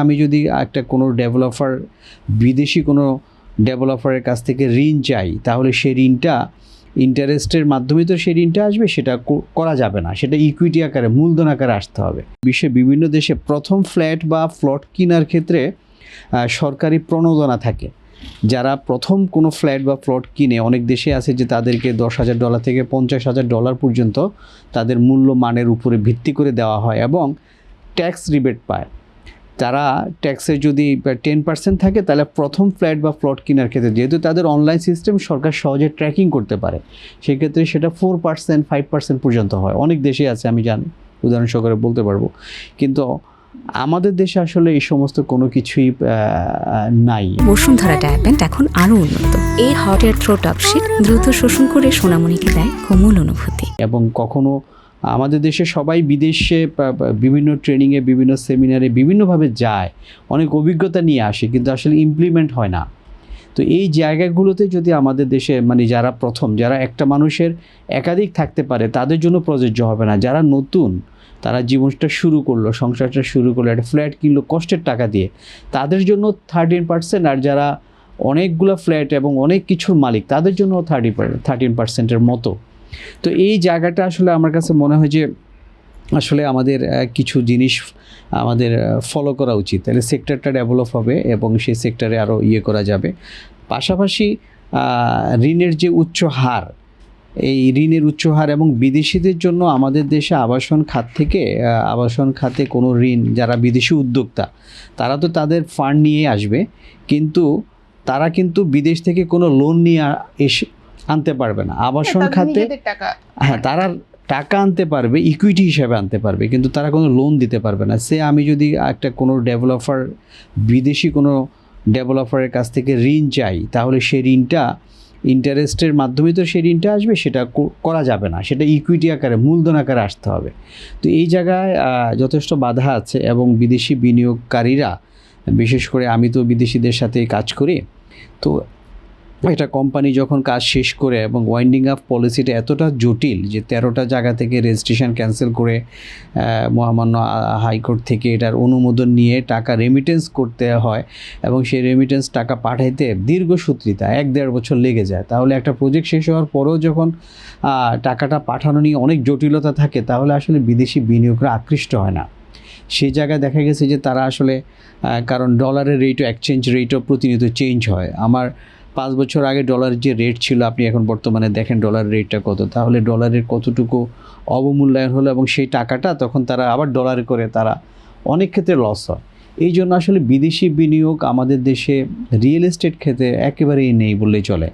আমি যদি একটা কোনো ডেভেলপার বিদেশি কোনো ডেভেলপারের কাছ থেকে ঋণ চাই, তাহলে সেই ঋণটা ইন্টারেস্টের মাধ্যমে তো সেই ঋণটা আসবে, সেটা করা যাবে না, সেটা ইকুইটি আকারে মূলধন আকারে আসতে হবে। বিশ্বের বিভিন্ন দেশে প্রথম ফ্ল্যাট বা প্লট কেনার ক্ষেত্রে সরকারি প্রণোদনা থাকে। যারা প্রথম কোনো ফ্ল্যাট বা প্লট কিনে, অনেক দেশে আছে যে তাদেরকে $10,000 থেকে $50,000 পর্যন্ত তাদের মূল্যমানের উপরে ভিত্তি করে দেওয়া হয় এবং ট্যাক্স রিবেট পায়। তারা ট্যাক্সের যদি 10% থাকে, তাহলে প্রথম ফ্ল্যাট বা প্লট কেনার ক্ষেত্রে, যেহেতু তাদের অনলাইন সিস্টেম সরকার সহজে ট্র্যাকিং করতে পারে, সেক্ষেত্রে সেটা 4%, 5% পর্যন্ত হয়। অনেক দেশে আছে, আমি জানি, উদাহরণ সহকারে বলতে পারবো। কিন্তু আমাদের দেশে আসলে এই সমস্ত কোনো কিছুই নাই। বসুন্ধরা ডায়াপেন্ট এখন আরও উন্নত। এই হট এয়ার থ্রো টপশিট দ্রুত শোষণ করে সোনামণিকে দেয় কোমল অনুভূতি। এবং কখনো আমাদের দেশে সবাই বিদেশে বিভিন্ন ট্রেনিংয়ে, বিভিন্ন সেমিনারে বিভিন্নভাবে যায়, অনেক অভিজ্ঞতা নিয়ে আসে, কিন্তু আসলে ইমপ্লিমেন্ট হয় না। তো এই জায়গাগুলোতে যদি আমাদের দেশে যারা প্রথম, যারা একটা মানুষের একাধিক থাকতে পারে, তাদের জন্য প্রযোজ্য হবে না। যারা নতুন, তারা জীবনটা শুরু করলো, সংসারটা শুরু করলো, একটা ফ্ল্যাট কিনলো কষ্টের টাকা দিয়ে, তাদের জন্য 13%। আর যারা অনেকগুলো ফ্ল্যাট এবং অনেক কিছুর মালিক, তাদের জন্য 13%-এর মতো। তো এই জায়গাটা আসলে আমার কাছে মনে হয় যে আসলে আমাদের কিছু জিনিস আমাদের ফলো করা উচিত, তাহলে সেক্টরটা ডেভেলপ হবে এবং সেই সেক্টরে আরও করা যাবে। পাশাপাশি ঋণের যে উচ্চ হার, এই ঋণের উচ্চ হার এবং বিদেশিদের জন্য আমাদের দেশে আবাসন খাতে কোনো ঋণ, যারা বিদেশি উদ্যোক্তা, তারা তো তাদের ফান্ড নিয়ে আসবে, কিন্তু তারা কিন্তু বিদেশ থেকে কোনো লোন নিয়ে আনতে পারবে না। আবাসন খাতে তারা টাকা আনতে পারবে, ইকুইটি হিসাবে আনতে পারবে, কিন্তু তারা কোনো লোন দিতে পারবে না। আমি যদি একটা কোনো বিদেশি কোনো ডেভেলপারের কাছ থেকে ঋণ চাই, তাহলে সেই ঋণটা ইন্টারেস্টের মাধ্যমে তো সেই ঋণটা আসবে, সেটা করা যাবে না, সেটা ইকুইটি আকারে মূলধন আকারে আসতে হবে। তো এই জায়গায় যথেষ্ট বাধা আছে এবং বিদেশি বিনিয়োগকারীরা, বিশেষ করে আমি তো বিদেশিদের সাথে কাজ করি, তো একটা কোম্পানি যখন কাজ শেষ করে এবং ওয়াইন্ডিং আপ পলিসিটা এতটা জটিল যে 13টা জায়গা থেকে রেজিস্ট্রেশন ক্যান্সেল করে মহামান্য হাইকোর্ট থেকে এটার অনুমোদন নিয়ে টাকা রেমিটেন্স করতে হয় এবং সেই রেমিটেন্স টাকা পাঠাইতে দীর্ঘসূত্রিতা 1-1.5 বছর লেগে যায়। তাহলে একটা প্রজেক্ট শেষ হওয়ার পরেও যখন টাকাটা পাঠানো নিয়ে অনেক জটিলতা থাকে, তাহলে আসলে বিদেশি বিনিয়োগরা আকৃষ্ট হয় না। সেই জায়গায় দেখা গেছে যে তারা আসলে, কারণ ডলারের রেটও, এক্সচেঞ্জ রেটও প্রতিনিয়ত চেঞ্জ হয়। আমার 5 বছর আগে ডলারের যে রেট ছিল, আপনি এখন বর্তমানে দেখেন ডলারের রেটটা কত, তাহলে ডলারের কতটুকু অবমূল্যায়ন হলো এবং সেই টাকাটা তখন তারা আবার ডলারে করে, তারা অনেক ক্ষেত্রে লস হয়। এই জন্য আসলে বিদেশি বিনিয়োগ আমাদের দেশে রিয়েল এস্টেট ক্ষেত্রে একেবারেই নেই বললেই চলে।